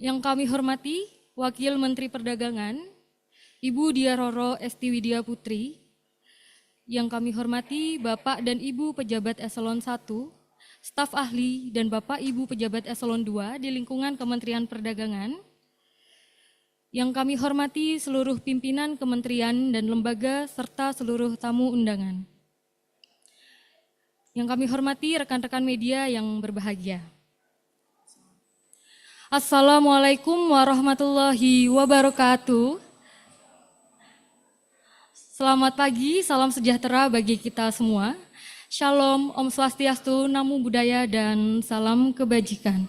Yang kami hormati Wakil Menteri Perdagangan, Ibu Dia Roro Esti Widya Putri. Yang kami hormati Bapak dan Ibu Pejabat Eselon 1, staf ahli dan Bapak Ibu Pejabat Eselon 2 di lingkungan Kementerian Perdagangan. Yang kami hormati seluruh pimpinan kementerian dan lembaga serta seluruh tamu undangan. Yang kami hormati rekan-rekan media yang berbahagia. Assalamualaikum warahmatullahi wabarakatuh. Selamat pagi, salam sejahtera bagi kita semua. Shalom, Om Swastiastu, Namo Buddhaya, dan salam kebajikan.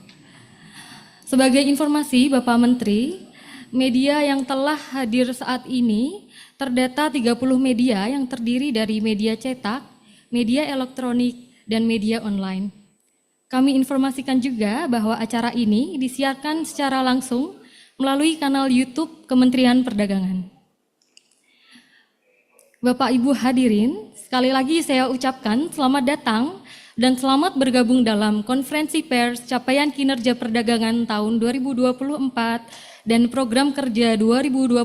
Sebagai informasi Bapak Menteri, media yang telah hadir saat ini terdata 30 media yang terdiri dari media cetak, media elektronik, dan media online. Kami informasikan juga bahwa acara ini disiarkan secara langsung melalui kanal YouTube Kementerian Perdagangan. Bapak Ibu hadirin, sekali lagi saya ucapkan selamat datang dan selamat bergabung dalam konferensi pers capaian kinerja perdagangan tahun 2024 dan program kerja 2025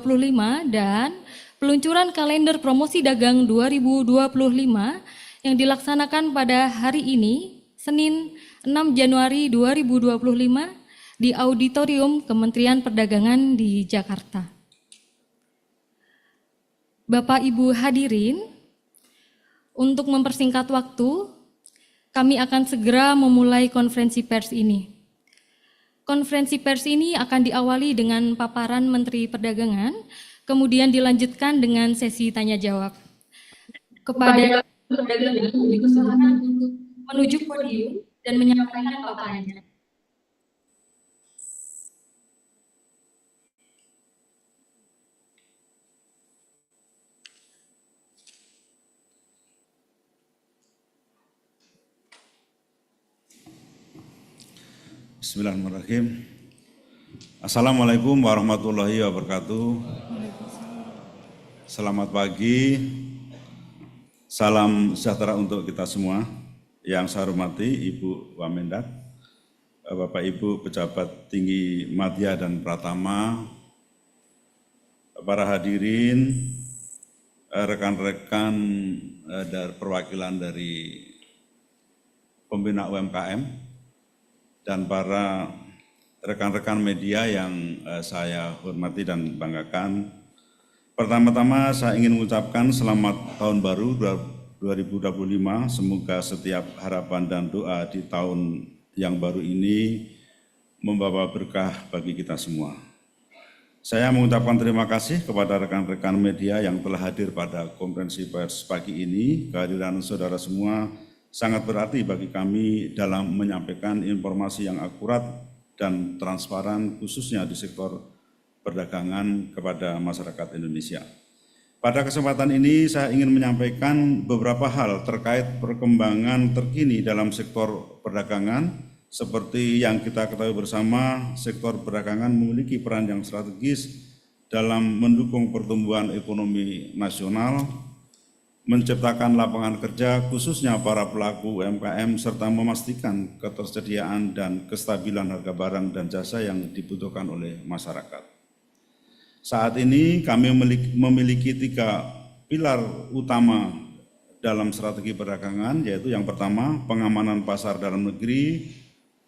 dan peluncuran kalender promosi dagang 2025 yang dilaksanakan pada hari ini, Senin 6 Januari 2025 di Auditorium Kementerian Perdagangan di Jakarta. Bapak Ibu hadirin, untuk mempersingkat waktu, kami akan segera memulai konferensi pers ini. Konferensi pers ini akan diawali dengan paparan Menteri Perdagangan, kemudian dilanjutkan dengan sesi tanya jawab. Kepada perdagangan dipersilakan untuk menuju podium dan menyampaikan paparannya. Bismillahirrahmanirrahim. Assalamualaikum warahmatullahi wabarakatuh. Selamat pagi, salam sejahtera untuk kita semua. Yang saya hormati Ibu Wamendak, Bapak Ibu Pejabat Tinggi Madya dan Pratama, para hadirin, rekan-rekan dari perwakilan dari pembina UMKM, dan para rekan-rekan media yang saya hormati dan banggakan. Pertama-tama saya ingin mengucapkan selamat tahun baru 2025, semoga setiap harapan dan doa di tahun yang baru ini membawa berkah bagi kita semua. Saya mengucapkan terima kasih kepada rekan-rekan media yang telah hadir pada konferensi pers pagi ini. Kehadiran saudara semua sangat berarti bagi kami dalam menyampaikan informasi yang akurat dan transparan khususnya di sektor perdagangan kepada masyarakat Indonesia. Pada kesempatan ini saya ingin menyampaikan beberapa hal terkait perkembangan terkini dalam sektor perdagangan. Seperti yang kita ketahui bersama, sektor perdagangan memiliki peran yang strategis dalam mendukung pertumbuhan ekonomi nasional, menciptakan lapangan kerja khususnya para pelaku UMKM serta memastikan ketersediaan dan kestabilan harga barang dan jasa yang dibutuhkan oleh masyarakat. Saat ini kami memiliki 3 pilar utama dalam strategi perdagangan, yaitu yang pertama pengamanan pasar dalam negeri,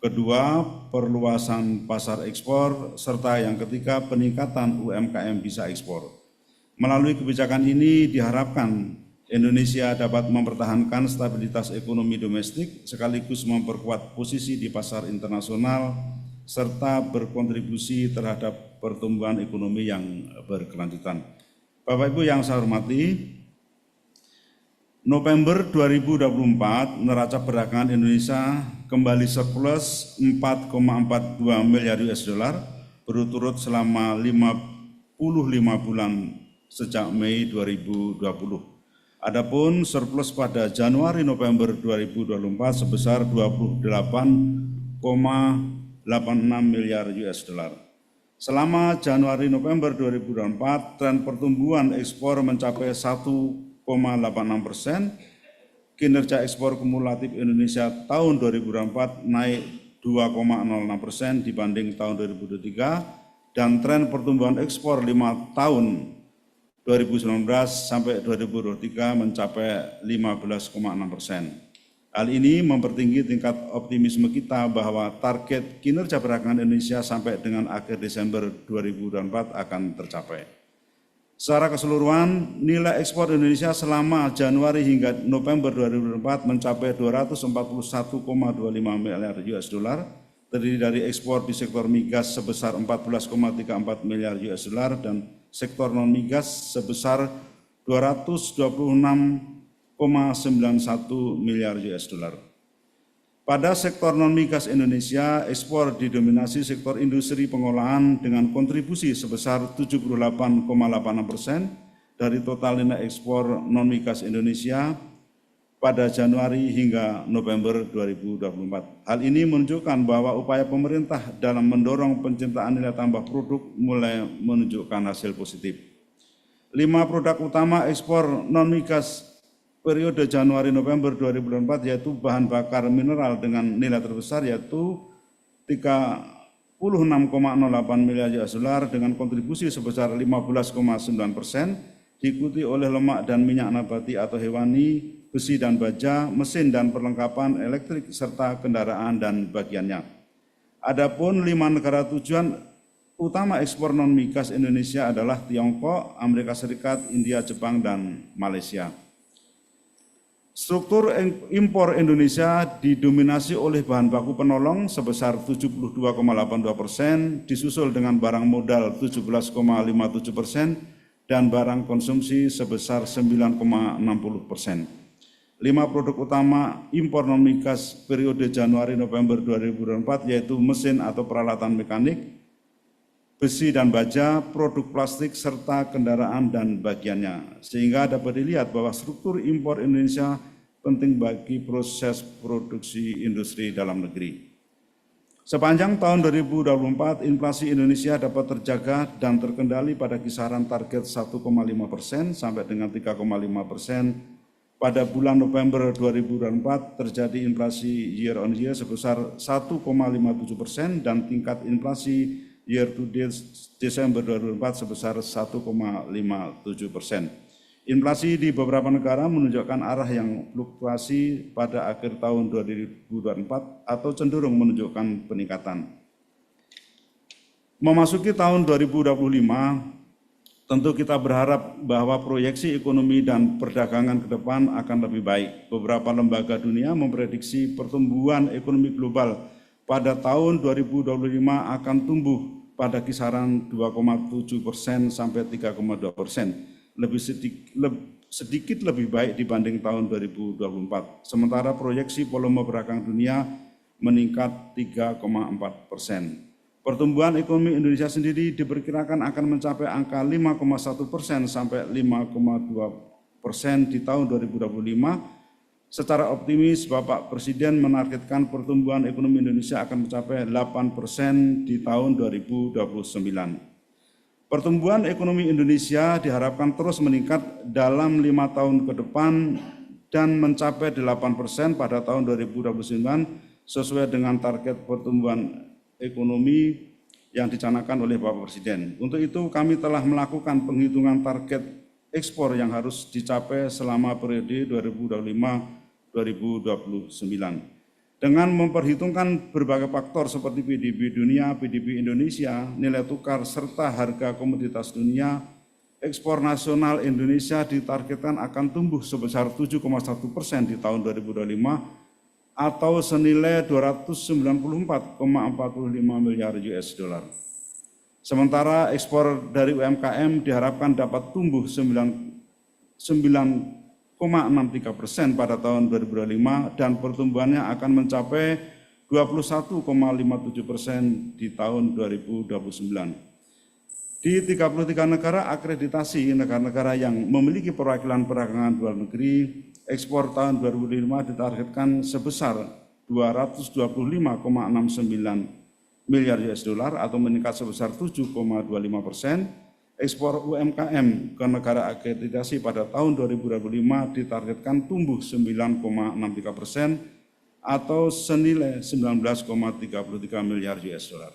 kedua perluasan pasar ekspor, serta yang ketiga peningkatan UMKM bisa ekspor. Melalui kebijakan ini diharapkan Indonesia dapat mempertahankan stabilitas ekonomi domestik sekaligus memperkuat posisi di pasar internasional serta berkontribusi terhadap pertumbuhan ekonomi yang berkelanjutan. Bapak Ibu yang saya hormati, November 2024 neraca perdagangan Indonesia kembali surplus 4,42 miliar US dollar berturut-turut selama 55 bulan sejak Mei 2020. Adapun surplus pada Januari-November 2024 sebesar 28,86 miliar US dollar. Selama Januari-November 2024, tren pertumbuhan ekspor mencapai 1,86%. Kinerja ekspor kumulatif Indonesia tahun 2024 naik 2,06% dibanding tahun 2023 dan tren pertumbuhan ekspor 5 tahun 2019 sampai 2023 mencapai 15,6%. Hal ini mempertinggi tingkat optimisme kita bahwa target kinerja perdagangan Indonesia sampai dengan akhir Desember 2024 akan tercapai. Secara keseluruhan, nilai ekspor Indonesia selama Januari hingga November 2024 mencapai 241,25 miliar US dollar, terdiri dari ekspor di sektor migas sebesar 14,34 miliar US dollar dan sektor non-migas sebesar 226,91 miliar US dollar. Pada sektor non-migas Indonesia, ekspor didominasi sektor industri pengolahan dengan kontribusi sebesar 78,86% dari total nilai ekspor non-migas Indonesia pada Januari hingga November 2024. Hal ini menunjukkan bahwa upaya pemerintah dalam mendorong penciptaan nilai tambah produk mulai menunjukkan hasil positif. 5 produk utama ekspor non-migas periode Januari-November 2024 yaitu bahan bakar mineral dengan nilai terbesar yaitu 36,08 miliar US dollar dengan kontribusi sebesar 15,9%, diikuti oleh lemak dan minyak nabati atau hewani, besi dan baja, mesin dan perlengkapan elektrik serta kendaraan dan bagiannya. Adapun 5 negara tujuan utama ekspor non-migas Indonesia adalah Tiongkok, Amerika Serikat, India, Jepang, dan Malaysia. Struktur impor Indonesia didominasi oleh bahan baku penolong sebesar 72,82%, disusul dengan barang modal 17,57% dan barang konsumsi sebesar 9,60%. 5 produk utama impor non-migas periode Januari-November 2024 yaitu mesin atau peralatan mekanik, besi dan baja, produk plastik, serta kendaraan dan bagiannya. Sehingga dapat dilihat bahwa struktur impor Indonesia penting bagi proses produksi industri dalam negeri. Sepanjang tahun 2024, inflasi Indonesia dapat terjaga dan terkendali pada kisaran target 1,5% sampai dengan 3,5%. Pada bulan November 2024 terjadi inflasi year on year sebesar 1,57% dan tingkat inflasi year to date Desember 2024 sebesar 1,57%. Inflasi di beberapa negara menunjukkan arah yang fluktuasi pada akhir tahun 2024 atau cenderung menunjukkan peningkatan. Memasuki tahun 2025, tentu kita berharap bahwa proyeksi ekonomi dan perdagangan ke depan akan lebih baik. Beberapa lembaga dunia memprediksi pertumbuhan ekonomi global pada tahun 2025 akan tumbuh pada kisaran 2,7% sampai 3,2%. Sedikit lebih baik dibanding tahun 2024. Sementara proyeksi volume perdagangan dunia meningkat 3,4%. Pertumbuhan ekonomi Indonesia sendiri diperkirakan akan mencapai angka 5,1% sampai 5,2% di tahun 2025. Secara optimis, Bapak Presiden menargetkan pertumbuhan ekonomi Indonesia akan mencapai 8% di tahun 2029. Pertumbuhan ekonomi Indonesia diharapkan terus meningkat dalam 5 tahun ke depan dan mencapai 8% pada tahun 2029 sesuai dengan target pertumbuhan ekonomi yang dicanangkan oleh Bapak Presiden. Untuk itu kami telah melakukan penghitungan target ekspor yang harus dicapai selama periode 2025-2029. Dengan memperhitungkan berbagai faktor seperti PDB dunia, PDB Indonesia, nilai tukar, serta harga komoditas dunia, ekspor nasional Indonesia ditargetkan akan tumbuh sebesar 7,1% di tahun 2025 atau senilai 294,45 miliar US dollar. Sementara ekspor dari UMKM diharapkan dapat tumbuh 9,63% pada tahun 2025 dan pertumbuhannya akan mencapai 21,57% di tahun 2029. Di 33 negara akreditasi negara-negara yang memiliki perwakilan perdagangan luar negeri, ekspor tahun 2005 ditargetkan sebesar 225,69 miliar US dollar atau meningkat sebesar 7,25%. Ekspor UMKM ke negara akreditasi pada tahun 2025 ditargetkan tumbuh 9,63%, atau senilai 19,33 miliar US dollar.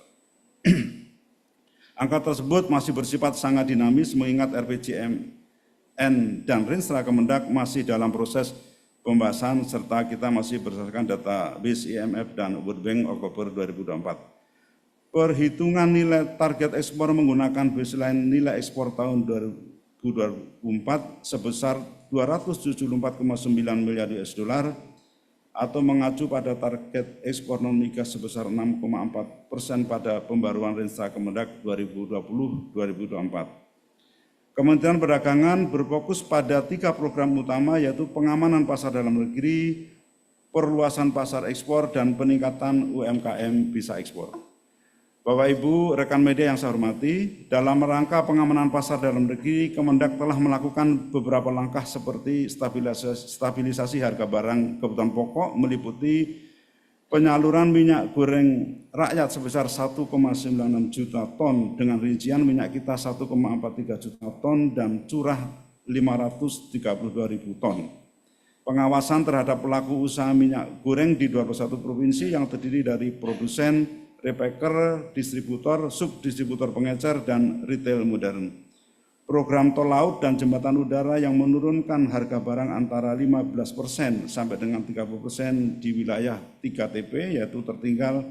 Angka tersebut masih bersifat sangat dinamis mengingat RPJMN dan Rinstra Kemendak masih dalam proses pembahasan serta kita masih berdasarkan database IMF dan World Bank Oktober 2024. Perhitungan nilai target ekspor menggunakan baseline nilai ekspor tahun 2024 sebesar 274,9 miliar US dollar atau mengacu pada target ekspor non-migas sebesar 6,4% pada pembaruan Rinstra Kemendak 2020-2024. Kementerian Perdagangan berfokus pada 3 program utama yaitu pengamanan pasar dalam negeri, perluasan pasar ekspor, dan peningkatan UMKM bisa ekspor. Bapak Ibu, rekan media yang saya hormati, dalam rangka pengamanan pasar dalam negeri, Kemendak telah melakukan beberapa langkah seperti stabilisasi harga barang kebutuhan pokok meliputi penyaluran minyak goreng rakyat sebesar 1,96 juta ton dengan rincian minyak kita 1,43 juta ton dan curah 532.000 ton. Pengawasan terhadap pelaku usaha minyak goreng di 21 provinsi yang terdiri dari produsen, repacker, distributor, subdistributor pengecer, dan retail modern. Program tol laut dan jembatan udara yang menurunkan harga barang antara 15% sampai dengan 30% di wilayah 3TP yaitu tertinggal,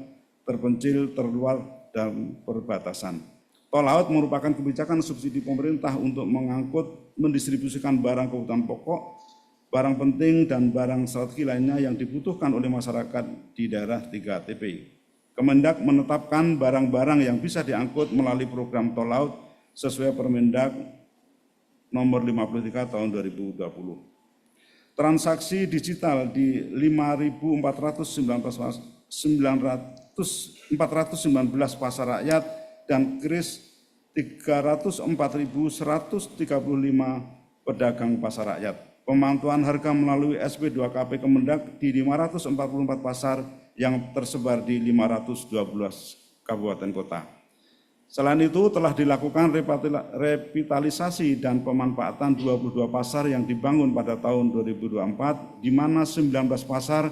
terpencil, terluar, dan perbatasan. Tol laut merupakan kebijakan subsidi pemerintah untuk mengangkut, mendistribusikan barang kebutuhan pokok, barang penting, dan barang strategi lainnya yang dibutuhkan oleh masyarakat di daerah 3TP. Kemendak menetapkan barang-barang yang bisa diangkut melalui program tol laut sesuai Permendak nomor 53 tahun 2020. Transaksi digital di 5.419 pasar rakyat dan kris 304.135 pedagang pasar rakyat. Pemantauan harga melalui SP2KP Kemendak di 544 pasar yang tersebar di 512 kabupaten kota. Selain itu telah dilakukan revitalisasi dan pemanfaatan 22 pasar yang dibangun pada tahun 2024, di mana 19 pasar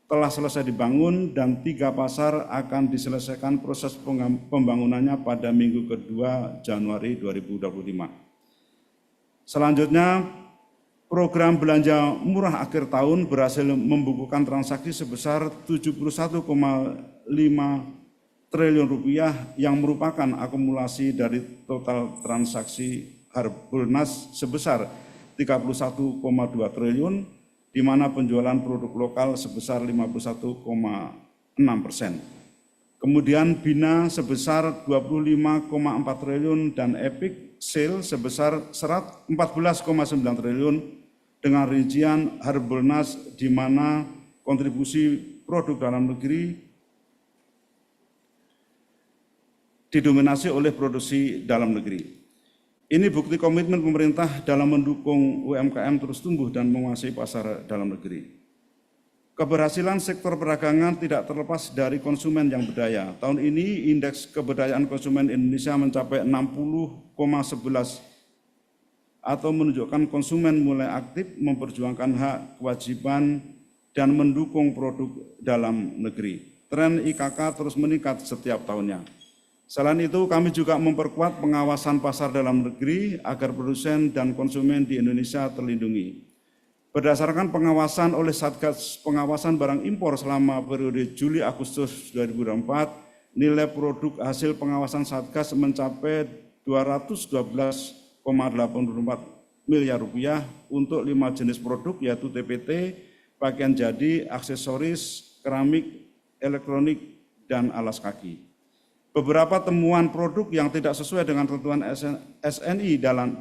telah selesai dibangun dan 3 pasar akan diselesaikan proses pembangunannya pada minggu kedua Januari 2025. Selanjutnya, program belanja murah akhir tahun berhasil membukukan transaksi sebesar 71,5 triliun rupiah yang merupakan akumulasi dari total transaksi Harbolnas sebesar 31,2 triliun, di mana penjualan produk lokal sebesar 51,6%. Kemudian Bina sebesar 25,4 triliun dan Epic Sale sebesar 14,9 triliun dengan rincian Harbolnas di mana kontribusi produk dalam negeri didominasi oleh produksi dalam negeri. Ini bukti komitmen pemerintah dalam mendukung UMKM terus tumbuh dan menguasai pasar dalam negeri. Keberhasilan sektor perdagangan tidak terlepas dari konsumen yang berdaya. Tahun ini indeks keberdayaan konsumen Indonesia mencapai 60,11 atau menunjukkan konsumen mulai aktif memperjuangkan hak, kewajiban, dan mendukung produk dalam negeri. Tren IKK terus meningkat setiap tahunnya. Selain itu, kami juga memperkuat pengawasan pasar dalam negeri agar produsen dan konsumen di Indonesia terlindungi. Berdasarkan pengawasan oleh Satgas Pengawasan Barang Impor selama periode Juli-Agustus 2024, nilai produk hasil pengawasan Satgas mencapai 212,84 miliar rupiah untuk 5 jenis produk yaitu TPT, pakaian jadi, aksesoris, keramik, elektronik, dan alas kaki. Beberapa temuan produk yang tidak sesuai dengan ketentuan SNI dalam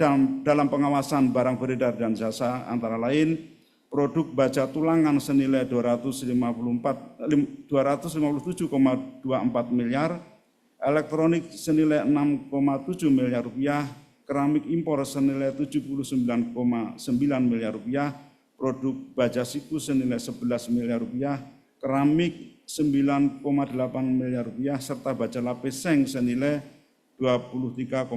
pengawasan barang beredar dan jasa antara lain produk baja tulangan senilai 257,24 miliar, elektronik senilai 6,7 miliar rupiah, keramik impor senilai 79,9 miliar rupiah, produk baja siku senilai 11 miliar rupiah, keramik 9,8 miliar rupiah, serta baja lapis seng senilai 23,76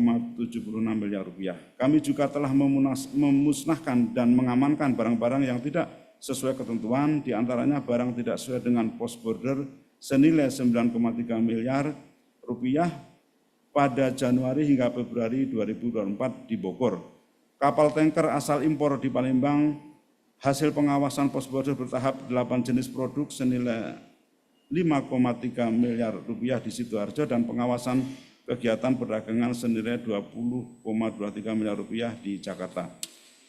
miliar rupiah. Kami juga telah memusnahkan dan mengamankan barang-barang yang tidak sesuai ketentuan, diantaranya barang tidak sesuai dengan post border senilai 9,3 miliar rupiah pada Januari hingga Februari 2024 di Bogor. Kapal tanker asal impor di Palembang, hasil pengawasan post border bertahap 8 jenis produk senilai 5,3 miliar rupiah di Sidoarjo dan pengawasan kegiatan perdagangan senilai 20,23 miliar rupiah di Jakarta.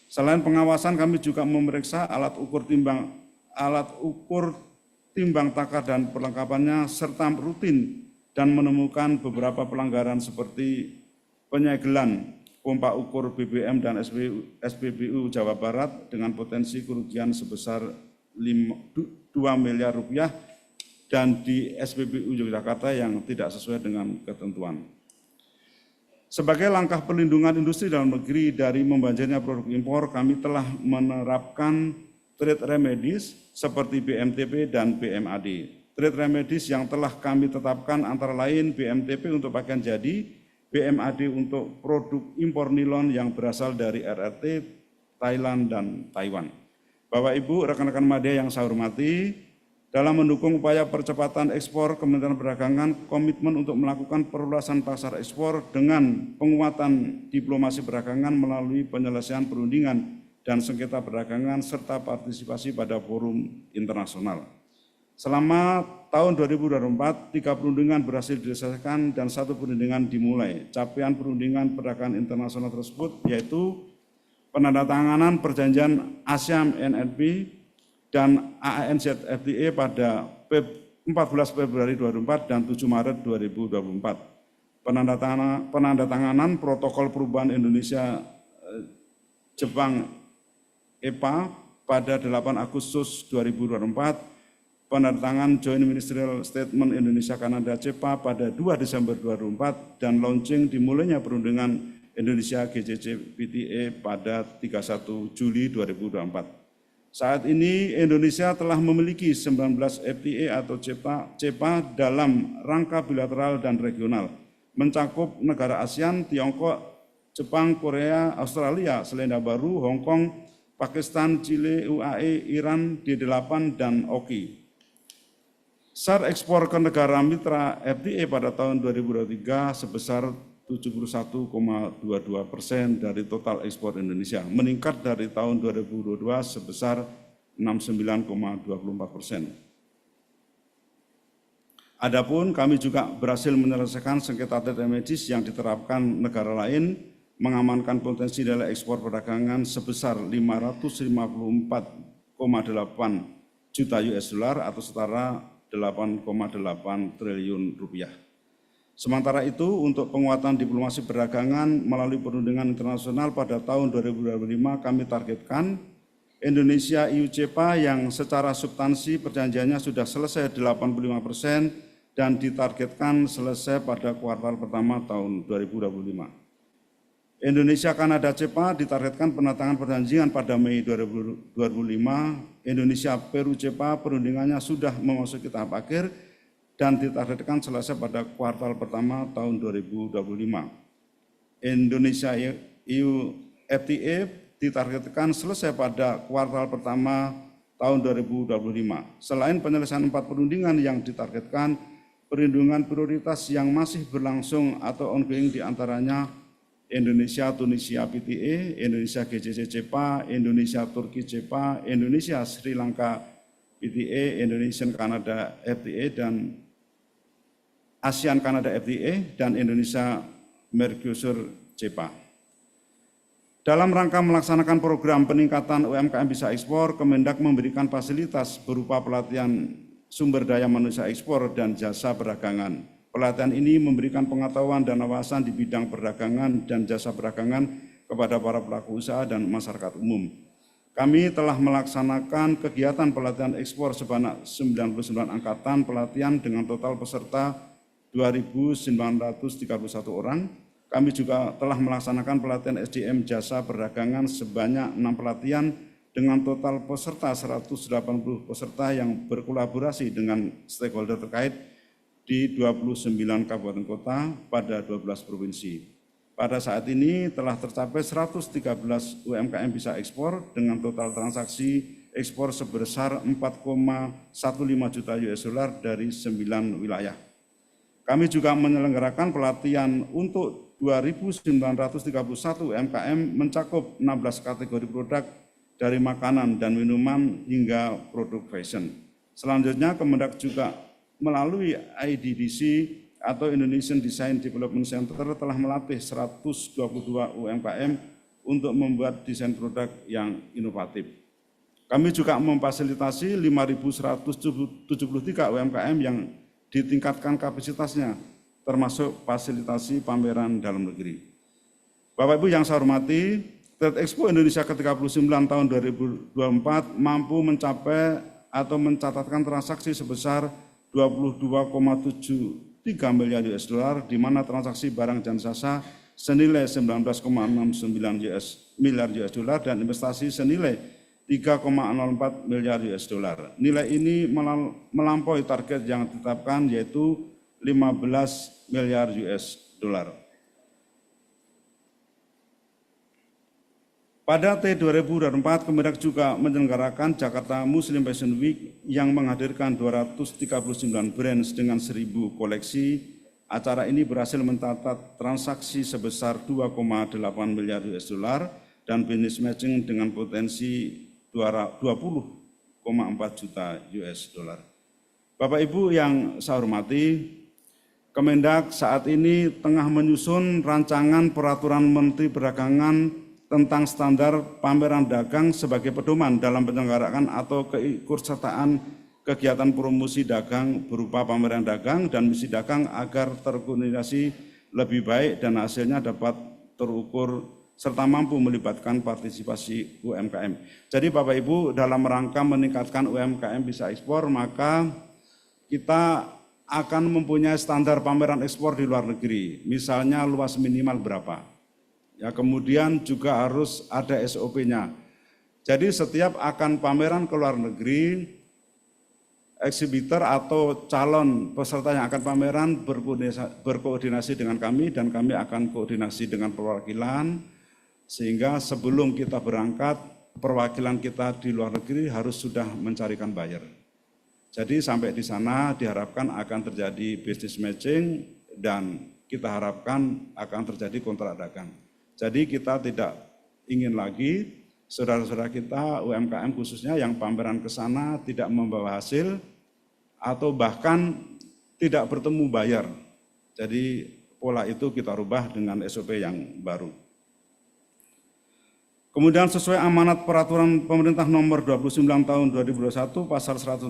Selain pengawasan, kami juga memeriksa alat ukur timbang takar dan perlengkapannya serta rutin dan menemukan beberapa pelanggaran seperti penyegelan pompa ukur BBM dan SPBU Jawa Barat dengan potensi kerugian sebesar 2 miliar rupiah dan di SPBU Yogyakarta yang tidak sesuai dengan ketentuan. Sebagai langkah perlindungan industri dalam negeri dari membanjirnya produk impor, kami telah menerapkan trade remedies seperti BMTP dan BMAD. Trade remedies yang telah kami tetapkan antara lain BMTP untuk pakaian jadi, BMAD untuk produk impor nilon yang berasal dari RRT, Thailand, dan Taiwan. Bapak Ibu, rekan-rekan media yang saya hormati, dalam mendukung upaya percepatan ekspor, Kementerian Perdagangan komitmen untuk melakukan perluasan pasar ekspor dengan penguatan diplomasi perdagangan melalui penyelesaian perundingan dan sengketa perdagangan serta partisipasi pada forum internasional. Selama tahun 2024, 3 perundingan berhasil diselesaikan dan 1 perundingan dimulai. Capaian perundingan perdagangan internasional tersebut yaitu penandatanganan perjanjian ASEAN NNP dan AANZFTA pada 14 Februari 2024 dan 7 Maret 2024. Penandatanganan protokol perubahan Indonesia Jepang EPA pada 8 Agustus 2024, penandatangan Joint Ministerial Statement Indonesia Kanada CEPA pada 2 Desember 2024 dan launching dimulainya perundingan Indonesia GCC PTA pada 31 Juli 2024. Saat ini Indonesia telah memiliki 19 FTA atau CEPA dalam rangka bilateral dan regional, mencakup negara ASEAN, Tiongkok, Jepang, Korea, Australia, Selandia Baru, Hong Kong, Pakistan, Chile, UAE, Iran, D8, dan OKI. SAR ekspor ke negara mitra FTA pada tahun 2023 sebesar 71,22% dari total ekspor Indonesia, meningkat dari tahun 2022 sebesar 69,24%. Adapun kami juga berhasil menyelesaikan sengketa trade remedies yang diterapkan negara lain, mengamankan potensi nilai ekspor perdagangan sebesar 554,8 juta US dollar atau setara 8,8 triliun rupiah. Sementara itu, untuk penguatan diplomasi perdagangan melalui perundingan internasional pada tahun 2025 kami targetkan Indonesia EU CEPA yang secara substansi perjanjiannya sudah selesai 85% dan ditargetkan selesai pada kuartal pertama tahun 2025. Indonesia Kanada CEPA ditargetkan penandatangan perjanjian pada Mei 2025. Indonesia Peru CEPA perundingannya sudah memasuki tahap akhir dan ditargetkan selesai pada kuartal pertama tahun 2025. Indonesia EU FTA ditargetkan selesai pada kuartal pertama tahun 2025. Selain penyelesaian 4 perundingan yang ditargetkan, perundingan prioritas yang masih berlangsung atau ongoing diantaranya Indonesia Tunisia PTA, Indonesia GCC CEPA, Indonesia Turki CEPA, Indonesia Sri Lanka PTA, Indonesian Canada FTA, dan ASEAN Kanada FTA, dan Indonesia Mercosur CEPA. Dalam rangka melaksanakan program peningkatan UMKM bisa ekspor, Kemendak memberikan fasilitas berupa pelatihan sumber daya manusia ekspor dan jasa perdagangan. Pelatihan ini memberikan pengetahuan dan wawasan di bidang perdagangan dan jasa perdagangan kepada para pelaku usaha dan masyarakat umum. Kami telah melaksanakan kegiatan pelatihan ekspor sebanyak 99 angkatan pelatihan dengan total peserta 2.931 orang. Kami juga telah melaksanakan pelatihan SDM jasa perdagangan sebanyak 6 pelatihan dengan total peserta 180 peserta yang berkolaborasi dengan stakeholder terkait di 29 kabupaten kota pada 12 provinsi. Pada saat ini telah tercapai 113 UMKM bisa ekspor dengan total transaksi ekspor sebesar 4,15 juta US dollar dari 9 wilayah. Kami juga menyelenggarakan pelatihan untuk 2.931 UMKM mencakup 16 kategori produk dari makanan dan minuman hingga produk fashion. Selanjutnya Kemendak juga melalui IDDC atau Indonesian Design Development Center telah melatih 122 UMKM untuk membuat desain produk yang inovatif. Kami juga memfasilitasi 5.173 UMKM yang ditingkatkan kapasitasnya, termasuk fasilitasi pameran dalam negeri. Bapak Ibu yang saya hormati, Trade Expo Indonesia ke-39 tahun 2024 mampu mencapai atau mencatatkan transaksi sebesar 22,73 miliar US dollar, di mana transaksi barang dan jasa senilai 19,69 miliar US dollar dan investasi senilai 3,04 miliar US dollar. Nilai ini melampaui target yang ditetapkan yaitu 15 miliar US dollar. Pada T 2024, Kemendak juga menyelenggarakan Jakarta Muslim Fashion Week yang menghadirkan 239 brands dengan 1.000 koleksi. Acara ini berhasil mencatat transaksi sebesar 2,8 miliar US dollar dan business matching dengan potensi 20,4 juta US dollar. Bapak Ibu yang saya hormati, Kemendak saat ini tengah menyusun rancangan peraturan Menteri Perdagangan tentang standar pameran dagang sebagai pedoman dalam penyelenggaraan atau keikutsertaan kegiatan promosi dagang berupa pameran dagang dan misi dagang agar terkoordinasi lebih baik dan hasilnya dapat terukur serta mampu melibatkan partisipasi UMKM. Jadi Bapak Ibu, dalam rangka meningkatkan UMKM bisa ekspor, maka kita akan mempunyai standar pameran ekspor di luar negeri, misalnya luas minimal berapa. Ya, kemudian juga harus ada SOP-nya. Jadi setiap akan pameran ke luar negeri, eksibitor atau calon peserta yang akan pameran berkoordinasi dengan kami dan kami akan koordinasi dengan perwakilan, sehingga sebelum kita berangkat, perwakilan kita di luar negeri harus sudah mencarikan buyer. Jadi sampai di sana diharapkan akan terjadi business matching dan kita harapkan akan terjadi kontrak dagang. Jadi kita tidak ingin lagi saudara-saudara kita UMKM khususnya yang pameran ke sana tidak membawa hasil atau bahkan tidak bertemu buyer. Jadi pola itu kita rubah dengan SOP yang baru. Kemudian sesuai amanat peraturan pemerintah nomor 29 tahun 2021 pasal 114,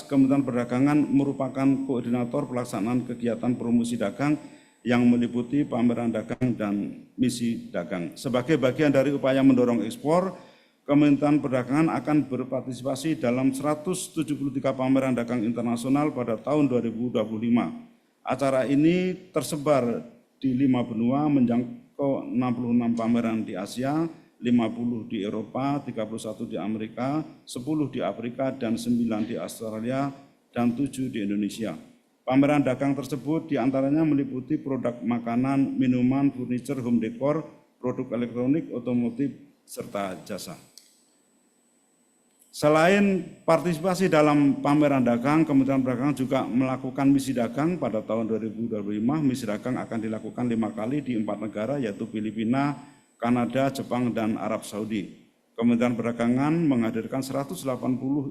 Kementerian Perdagangan merupakan koordinator pelaksanaan kegiatan promosi dagang yang meliputi pameran dagang dan misi dagang. Sebagai bagian dari upaya mendorong ekspor, Kementerian Perdagangan akan berpartisipasi dalam 173 pameran dagang internasional pada tahun 2025. Acara ini tersebar di 5 benua, menjangkau 66 pameran di Asia, 50 di Eropa, 31 di Amerika, 10 di Afrika, dan 9 di Australia, dan 7 di Indonesia. Pameran dagang tersebut diantaranya meliputi produk makanan, minuman, furniture, home decor, produk elektronik, otomotif, serta jasa. Selain partisipasi dalam pameran dagang, Kementerian Perdagangan juga melakukan misi dagang pada tahun 2025. Misi dagang akan dilakukan 5 kali di 4 negara yaitu Filipina, Kanada, Jepang, dan Arab Saudi. Kementerian Perdagangan menghadirkan 180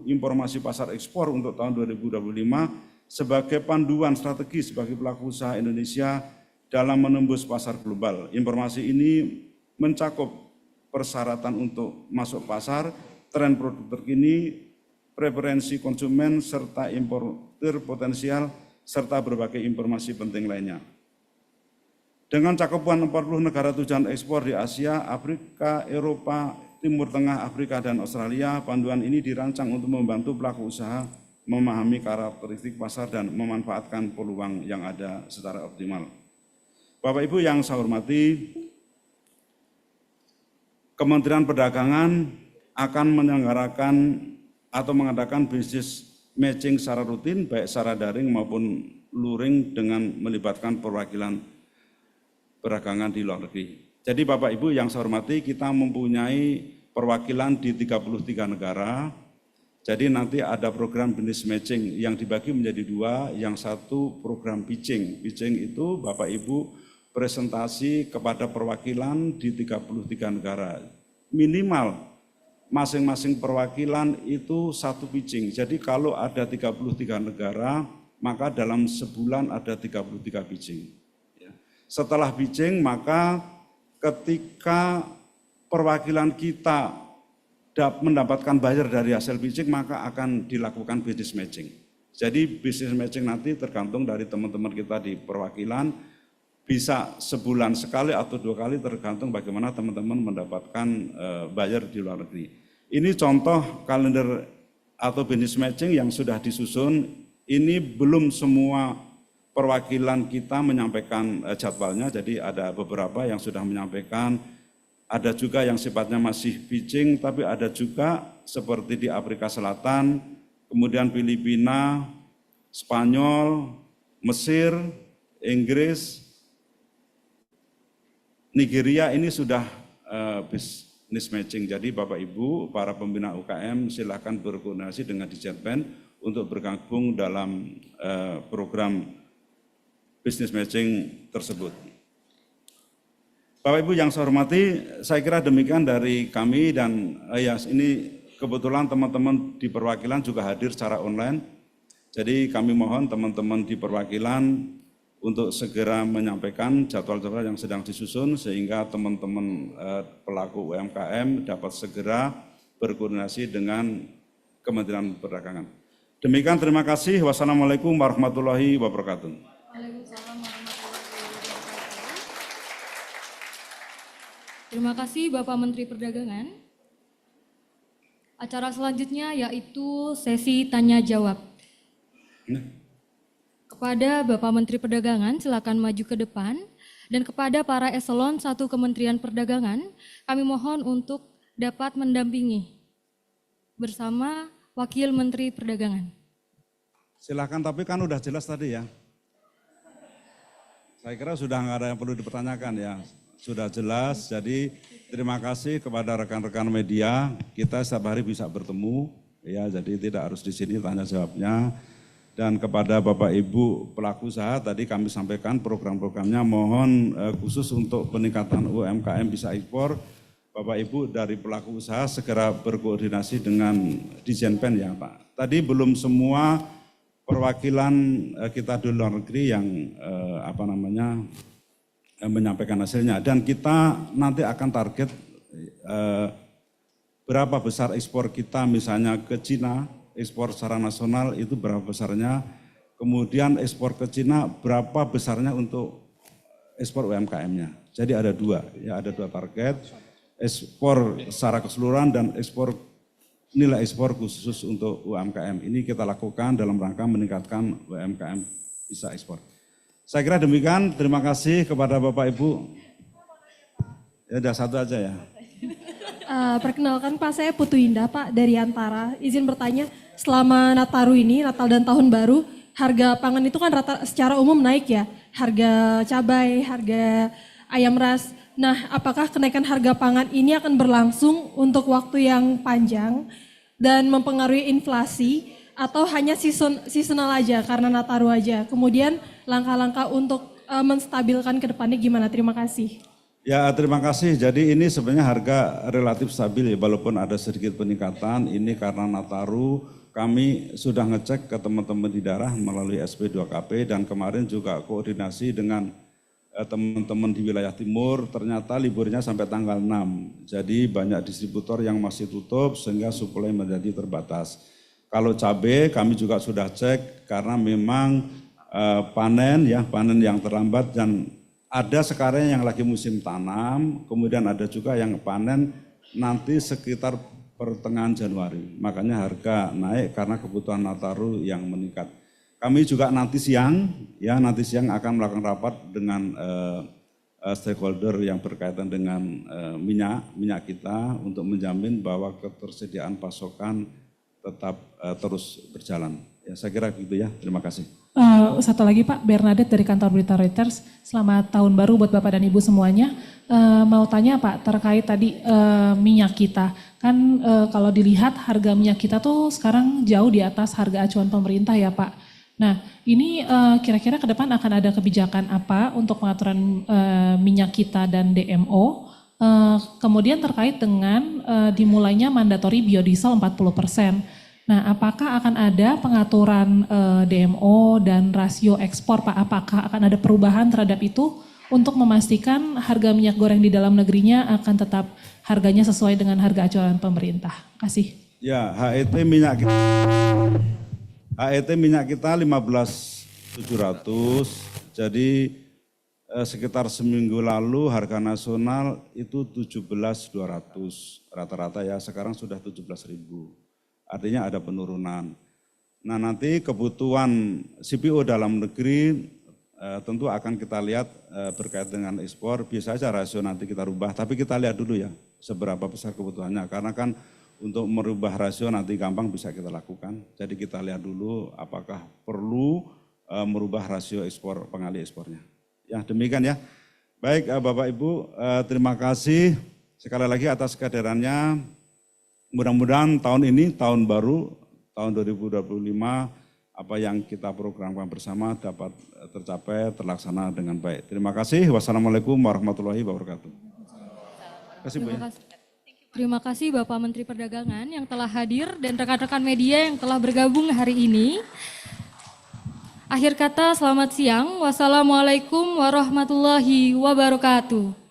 informasi pasar ekspor untuk tahun 2025 sebagai panduan strategi sebagai pelaku usaha Indonesia dalam menembus pasar global. Informasi ini mencakup persyaratan untuk masuk pasar, tren produk terkini, preferensi konsumen, serta importir potensial, serta berbagai informasi penting lainnya. Dengan cakupan 40 negara tujuan ekspor di Asia, Afrika, Eropa, Timur Tengah, Afrika, dan Australia, panduan ini dirancang untuk membantu pelaku usaha memahami karakteristik pasar dan memanfaatkan peluang yang ada secara optimal. Bapak Ibu yang saya hormati, Kementerian Perdagangan akan menyelenggarakan atau mengadakan business matching secara rutin, baik secara daring maupun luring dengan melibatkan perwakilan perdagangan di luar negeri. Jadi Bapak Ibu yang saya hormati, kita mempunyai perwakilan di 33 negara, Jadi nanti ada program business matching yang dibagi menjadi dua, yang satu program pitching. Pitching itu Bapak Ibu presentasi kepada perwakilan di 33 negara. Minimal masing-masing perwakilan itu satu pitching. Jadi kalau ada 33 negara, maka dalam sebulan ada 33 pitching. Setelah pitching, maka ketika perwakilan kita mendapatkan buyer dari hasil pitching, maka akan dilakukan business matching. Jadi business matching nanti tergantung dari teman-teman kita di perwakilan, bisa sebulan sekali atau 2 kali tergantung bagaimana teman-teman mendapatkan buyer di luar negeri. Ini contoh kalender atau business matching yang sudah disusun. Ini belum semua perwakilan kita menyampaikan jadwalnya, jadi ada beberapa yang sudah menyampaikan. Ada juga yang sifatnya masih pitching, tapi ada juga seperti di Afrika Selatan, kemudian Filipina, Spanyol, Mesir, Inggris, Nigeria ini sudah business matching. Jadi Bapak Ibu, para pembina UKM silakan berkoordinasi dengan Dijenpen untuk bergabung dalam program business matching tersebut. Bapak Ibu yang saya hormati, saya kira demikian dari kami dan ya ini kebetulan teman-teman di perwakilan juga hadir secara online. Jadi kami mohon teman-teman di perwakilan untuk segera menyampaikan jadwal-jadwal yang sedang disusun sehingga teman-teman pelaku UMKM dapat segera berkoordinasi dengan Kementerian Perdagangan. Demikian, terima kasih. Wassalamualaikum warahmatullahi wabarakatuh. Waalaikumsalam warahmatullahi wabarakatuh. Terima kasih Bapak Menteri Perdagangan. Acara selanjutnya yaitu sesi tanya jawab. Kepada Bapak Menteri Perdagangan silakan maju ke depan, dan kepada para eselon 1 Kementerian Perdagangan kami mohon untuk dapat mendampingi bersama Wakil Menteri Perdagangan. Silakan, tapi kan udah jelas tadi ya. Saya kira sudah nggak ada yang perlu dipertanyakan ya. Sudah jelas, jadi terima kasih kepada rekan-rekan media, kita setiap hari bisa bertemu, ya jadi tidak harus di sini tanya jawabnya. Dan kepada Bapak Ibu pelaku usaha, tadi kami sampaikan program-programnya, mohon khusus untuk peningkatan UMKM bisa ekspor, Bapak Ibu dari pelaku usaha segera berkoordinasi dengan Dijenpen ya Pak. Tadi belum semua perwakilan kita di luar negeri yang menyampaikan hasilnya, dan kita nanti akan target berapa besar ekspor kita misalnya ke Cina, ekspor secara nasional itu berapa besarnya, kemudian ekspor ke Cina berapa besarnya untuk ekspor UMKM-nya. Jadi ada dua target, ekspor secara keseluruhan dan ekspor nilai ekspor khusus untuk UMKM. Ini kita lakukan dalam rangka meningkatkan UMKM bisa ekspor. Saya kira demikian, terima kasih kepada Bapak Ibu. Ya udah satu aja ya. Perkenalkan Pak, saya Putu Indah Pak dari Antara. Izin bertanya, selama Nataru ini, Natal dan Tahun Baru, harga pangan itu kan secara umum naik ya. Harga cabai, harga ayam ras. Nah, apakah kenaikan harga pangan ini akan berlangsung untuk waktu yang panjang dan mempengaruhi inflasi, atau hanya seasonal aja karena Nataru aja? Kemudian langkah-langkah untuk menstabilkan ke depannya gimana? Terima kasih. Ya terima kasih, jadi ini sebenarnya harga relatif stabil ya, walaupun ada sedikit peningkatan, ini karena Nataru kami sudah ngecek ke teman-teman di daerah melalui SP2KP, dan kemarin juga koordinasi dengan teman-teman di wilayah timur, ternyata liburnya sampai tanggal 6, jadi banyak distributor yang masih tutup sehingga suplai menjadi terbatas. Kalau cabai kami juga sudah cek karena memang panen yang terlambat, dan ada sekarang yang lagi musim tanam, kemudian ada juga yang panen nanti sekitar pertengahan Januari. Makanya harga naik karena kebutuhan Nataru yang meningkat. Kami juga nanti siang akan melakukan rapat dengan stakeholder yang berkaitan dengan minyak kita untuk menjamin bahwa ketersediaan pasokan tetap terus berjalan. Ya, saya kira gitu ya, terima kasih. Satu lagi Pak, Bernadette dari kantor berita Reuters. Selamat tahun baru buat Bapak dan Ibu semuanya. Mau tanya Pak terkait tadi minyak kita. Kan kalau dilihat harga minyak kita tuh sekarang jauh di atas harga acuan pemerintah ya Pak. Nah ini kira-kira ke depan akan ada kebijakan apa untuk pengaturan minyak kita dan DMO? Kemudian terkait dengan dimulainya mandatori biodiesel 40%. Nah, apakah akan ada pengaturan DMO dan rasio ekspor, Pak? Apakah akan ada perubahan terhadap itu untuk memastikan harga minyak goreng di dalam negerinya akan tetap harganya sesuai dengan harga acuan pemerintah? Kasih. Ya, HET minyak kita 15.700. Jadi sekitar seminggu lalu harga nasional itu 17.200 rata-rata ya, sekarang sudah 17.000. Artinya ada penurunan. Nah nanti kebutuhan CPO dalam negeri tentu akan kita lihat berkait dengan ekspor. Bisa saja rasio nanti kita rubah, tapi kita lihat dulu ya seberapa besar kebutuhannya. Karena kan untuk merubah rasio nanti gampang bisa kita lakukan. Jadi kita lihat dulu apakah perlu merubah rasio ekspor, pengali ekspornya. Ya demikian ya. Baik Bapak Ibu, terima kasih sekali lagi atas kehadirannya. Mudah-mudahan tahun ini, tahun baru, tahun 2025, apa yang kita programkan bersama dapat tercapai, terlaksana dengan baik. Terima kasih. Wassalamualaikum warahmatullahi wabarakatuh. Terima kasih, Bu. Terima kasih Bapak Menteri Perdagangan yang telah hadir dan rekan-rekan media yang telah bergabung hari ini. Akhir kata, selamat siang. Wassalamualaikum warahmatullahi wabarakatuh.